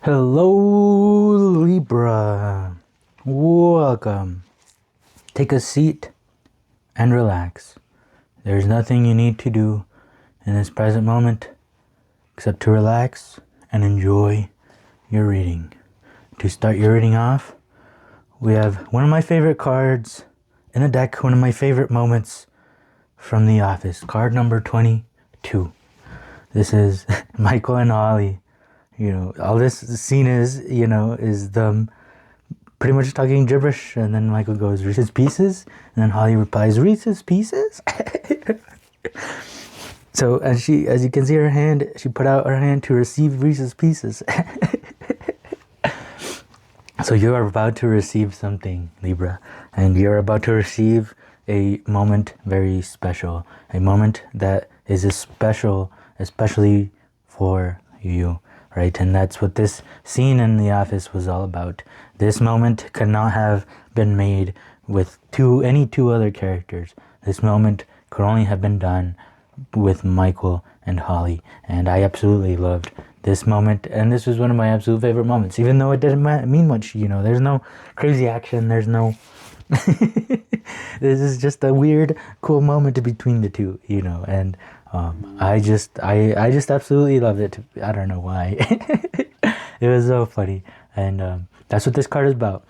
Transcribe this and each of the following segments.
Hello, Libra. Welcome. Take a seat and relax. There's nothing you need to do in this present moment except to relax and enjoy your reading. To start your reading off, we have one of my favorite cards in the deck, one of my favorite moments from The Office, card number 22. This is Michael and Holly. All this scene is them pretty much talking gibberish, and then Michael goes, Reese's Pieces, and then Holly replies, Reese's Pieces? So, as you can see her hand, she put out her hand to receive Reese's Pieces. So you are about to receive something, Libra, and you're about to receive a moment very special, a moment that is special, especially for you. Right, and that's what this scene in The Office was all about. This moment could not have been made with any two other characters. This moment could only have been done with Michael and Holly, and I absolutely loved this moment, and this was one of my absolute favorite moments, even though it didn't mean much. There's no crazy action, there's no this is just a weird, cool moment between the two, and I just absolutely loved it. I don't know why. It was so funny, and that's what this card is about.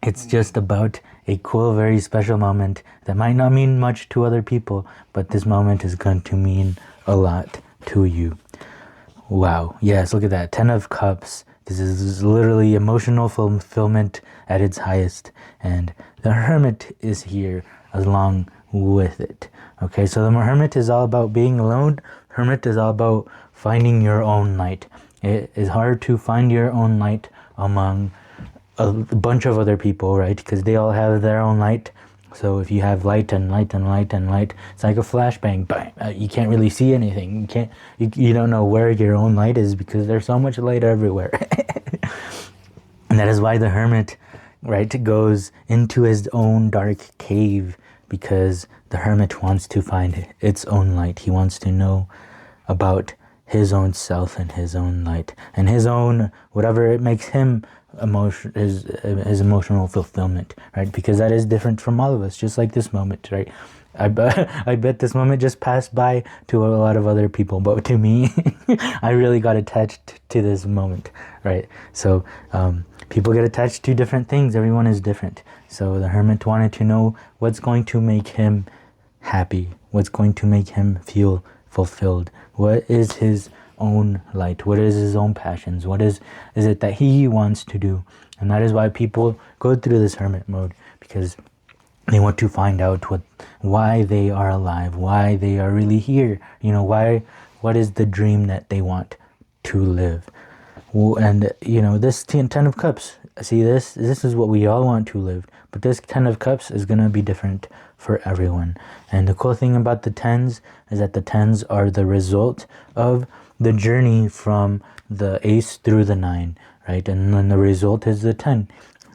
It's just about a cool, very special moment that might not mean much to other people, but this moment is going to mean a lot to you. Wow. Yes, look at that. 10 of Cups. This is literally emotional fulfillment at its highest, and the Hermit is here along with it. Okay, so the Hermit is all about being alone. Hermit is all about finding your own light. It is hard to find your own light among a bunch of other people, right? Because they all have their own light. So if you have light and light and light and light, it's like a flashbang. Bang! You can't really see anything. You don't know where your own light is because there's so much light everywhere. And that is why the Hermit, right, goes into his own dark cave, because the Hermit wants to find its own light. He wants to know about his own self and his own light and his own, whatever it makes him his emotional fulfillment, right? Because that is different from all of us, just like this moment, right? I bet this moment just passed by to a lot of other people, but to me, I really got attached to this moment, right? So people get attached to different things. Everyone is different. So the Hermit wanted to know what's going to make him happy, what's going to make him feel fulfilled, what is his own light, what is his own passions, what is it that he wants to do. And that is why people go through this Hermit mode, because they want to find out why they are alive, why they are really here, what is the dream that they want to live. And this 10 of Cups, see, this is what we all want to live, but this 10 of Cups is going to be different for everyone. And the cool thing about the 10s is that the 10s are the result of the journey from the Ace through the 9, right? And then the result is the 10.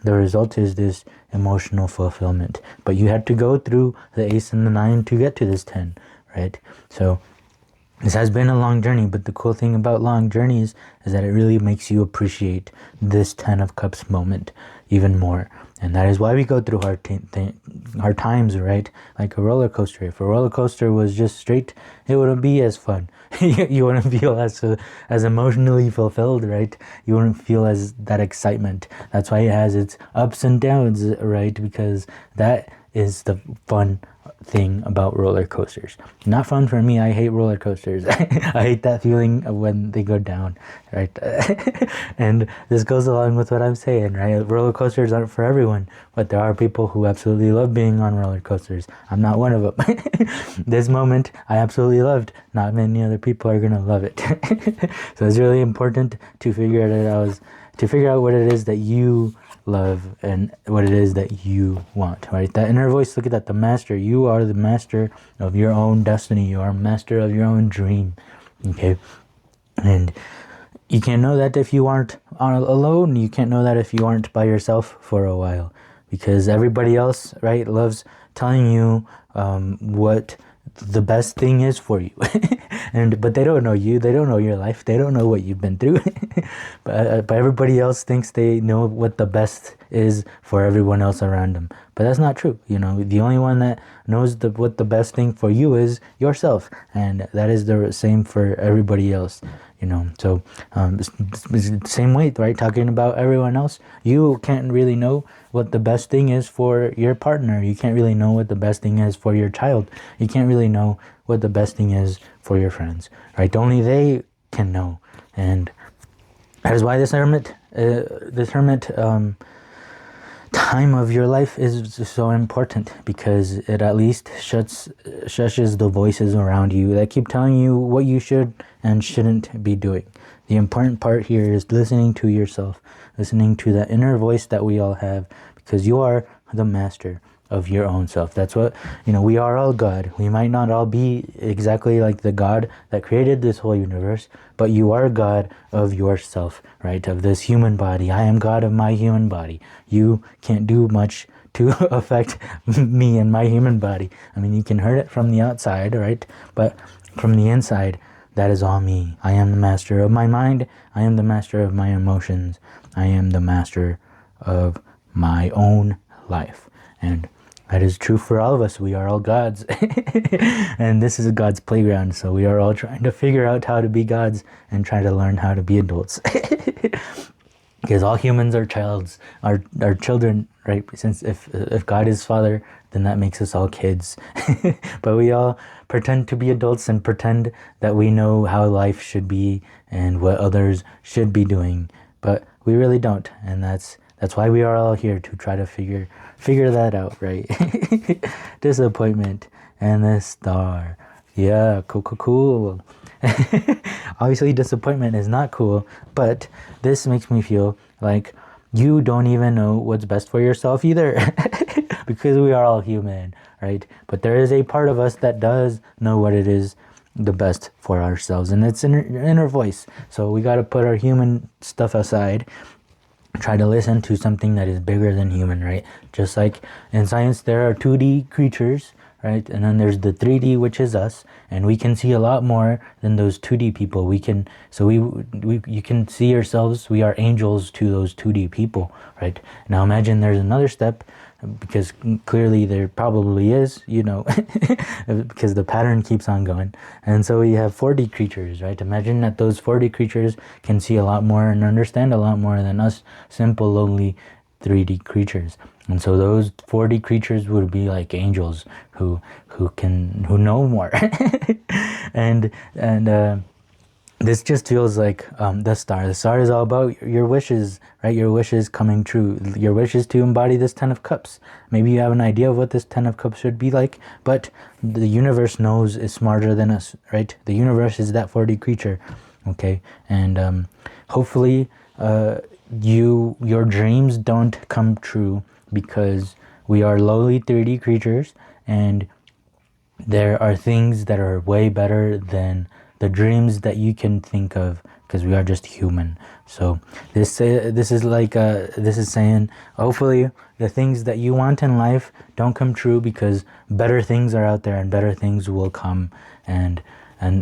The result is this emotional fulfillment. But you had to go through the Ace and the 9 to get to this 10, right? So this has been a long journey, but the cool thing about long journeys is that it really makes you appreciate this 10 of Cups moment even more. And that is why we go through hard times, right? Like a roller coaster. If a roller coaster was just straight, it wouldn't be as fun. You wouldn't feel as emotionally fulfilled, right? You wouldn't feel as that excitement. That's why it has its ups and downs, right? Because that is the fun thing about roller coasters. Not fun for me. I hate roller coasters. I hate that feeling of when they go down, right? And this goes along with what I'm saying, right? Roller coasters aren't for everyone, but there are people who absolutely love being on roller coasters. I'm not one of them. This moment I absolutely loved. Not many other people are gonna love it. So it's really important to figure out what it is that you love and what it is that you want, right? That inner voice, look at that, the master. You are the master of your own destiny. You are master of your own dream, okay? And you can't know that if you aren't alone. You can't know that if you aren't by yourself for a while, because everybody else, right, loves telling you what the best thing is for you. But they don't know you, they don't know your life, they don't know what you've been through. But everybody else thinks they know what the best is for everyone else around them, but that's not true. The only one that knows what the best thing for you is yourself, and that is the same for everybody else. So same way, right? Talking about everyone else, you can't really know what the best thing is for your partner. You can't really know what the best thing is for your child. You can't really know what the best thing is for your friends, right? Only they can know. And that is why this hermit time of your life is so important, because it at least shushes the voices around you that keep telling you what you should and shouldn't be doing. The important part here is listening to yourself, listening to that inner voice that we all have, because you are the master of your own self. That's what, we are all God. We might not all be exactly like the God that created this whole universe, but you are God of yourself, right? Of this human body. I am God of my human body. You can't do much to affect me and my human body. I mean, you can hurt it from the outside, right? But from the inside, that is all me. I am the master of my mind. I am the master of my emotions. I am the master of my own life. And that is true for all of us. We are all gods. And this is God's playground. So we are all trying to figure out how to be gods and try to learn how to be adults. Because all humans are children, right? Since if God is Father, then that makes us all kids. But we all pretend to be adults and pretend that we know how life should be and what others should be doing. But we really don't. And that's why we are all here, to try to figure that out, right? Disappointment and the star. Yeah, cool. Obviously disappointment is not cool, but this makes me feel like you don't even know what's best for yourself either. Because we are all human, right? But there is a part of us that does know what it is the best for ourselves, and it's inner voice. So we got to put our human stuff aside, try to listen to something that is bigger than human, right? Just like in science, there are 2D creatures, right? And then there's the 3D, which is us, and we can see a lot more than those 2D people. You can see yourselves, we are angels to those 2D people, right? Now imagine there's another step, because clearly there probably is, because the pattern keeps on going. And so we have 4D creatures, right? Imagine that those 4D creatures can see a lot more and understand a lot more than us simple, lowly 3D creatures. And so those 4D creatures would be like angels who know more. and this just feels like the star. The star is all about your wishes, right? Your wishes coming true. Your wish is to embody this 10 of Cups. Maybe you have an idea of what this 10 of Cups should be like, but the universe knows is smarter than us, right? The universe is that 4D creature, okay? And hopefully your dreams don't come true, because we are lowly 3D creatures, and there are things that are way better than the dreams that you can think of, because we are just human. So this is saying, hopefully the things that you want in life don't come true, because better things are out there and better things will come.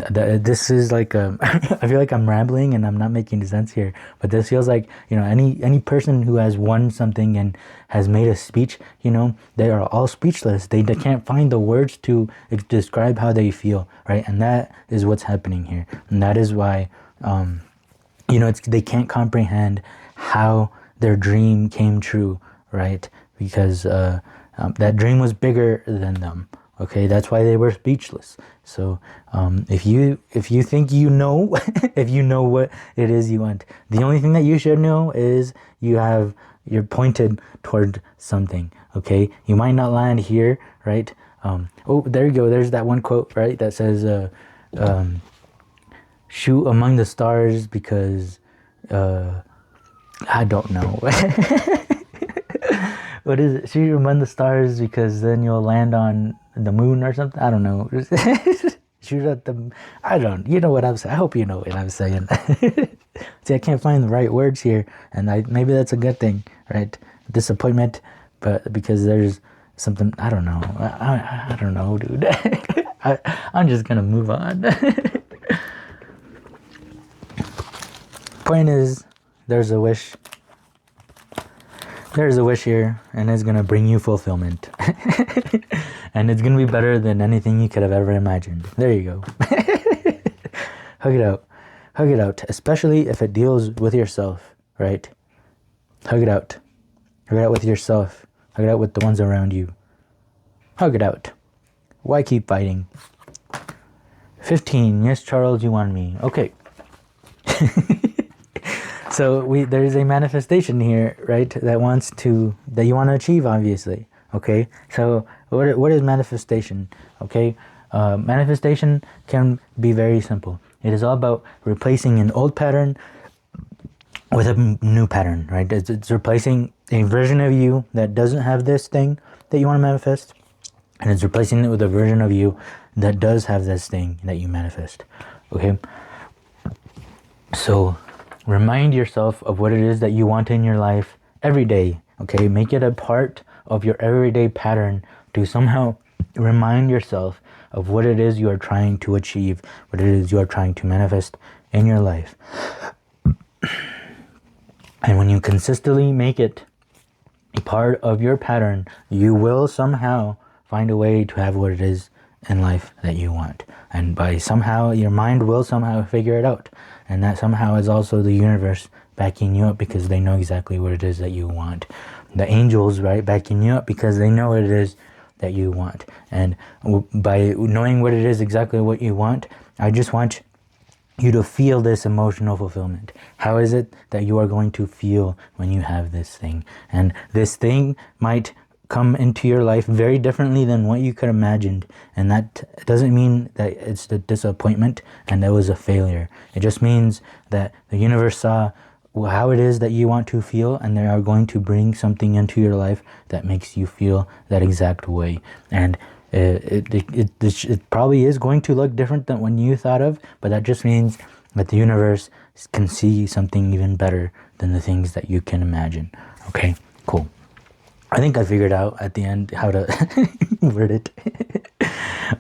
This is like I feel like I'm rambling and I'm not making sense here, but this feels like, any person who has won something and has made a speech, they are all speechless. They can't find the words to describe how they feel, right? And that is what's happening here, and that is why they can't comprehend how their dream came true, right? Because that dream was bigger than them. Okay, that's why they were speechless. So if you think if you know what it is you want, the only thing that you should know is you're pointed toward something. Okay, you might not land here, right? Oh, there you go. There's that one quote, right, that says, "Shoot among the stars because I don't know." What is it? Shoot among the stars because then you'll land on the moon or something. I don't know. Shoot at the. I don't. You know what I'm saying. I hope you know what I'm saying. See, I can't find the right words here, and maybe that's a good thing, right? Disappointment, but because there's something. I don't know. I don't know, dude. I'm just gonna move on. Point is, there's a wish. There's a wish here, and it's gonna bring you fulfillment. And it's gonna be better than anything you could have ever imagined. There you go. Hug it out. Hug it out, especially if it deals with yourself, right? Hug it out. Hug it out with yourself. Hug it out with the ones around you. Hug it out. Why keep fighting? 15. Yes, Charles, you want me. Okay. So there's a manifestation here, right? That you want to achieve, obviously. Okay. So what is manifestation? Okay. Manifestation can be very simple. It is all about replacing an old pattern with a new pattern, right? It's replacing a version of you that doesn't have this thing that you want to manifest, and it's replacing it with a version of you that does have this thing that you manifest. Okay. So remind yourself of what it is that you want in your life every day. Okay. Make it a part of your everyday pattern to somehow remind yourself of what it is you are trying to achieve, what it is you are trying to manifest in your life. And when you consistently make it a part of your pattern, you will somehow find a way to have what it is in life that you want. And by somehow, your mind will somehow figure it out. And that somehow is also the universe backing you up because they know exactly what it is that you want. The angels, right, backing you up because they know what it is that you want. And by knowing what it is exactly what you want, I just want you to feel this emotional fulfillment. How is it that you are going to feel when you have this thing? And this thing might come into your life very differently than what you could have imagined. And that doesn't mean that it's a disappointment and that was a failure. It just means that the universe saw how it is that you want to feel, and they are going to bring something into your life that makes you feel that exact way. And it probably is going to look different than when you thought of, but that just means that the universe can see something even better than the things that you can imagine. Okay, cool. I think I figured out at the end how to word it.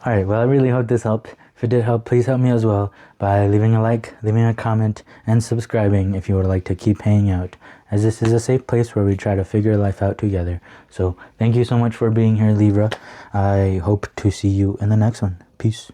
All right, well, I really hope this helped. If it did help, please help me as well by leaving a like, leaving a comment, and subscribing if you would like to keep hanging out, as this is a safe place where we try to figure life out together. So thank you so much for being here, Libra. I hope to see you in the next one. Peace.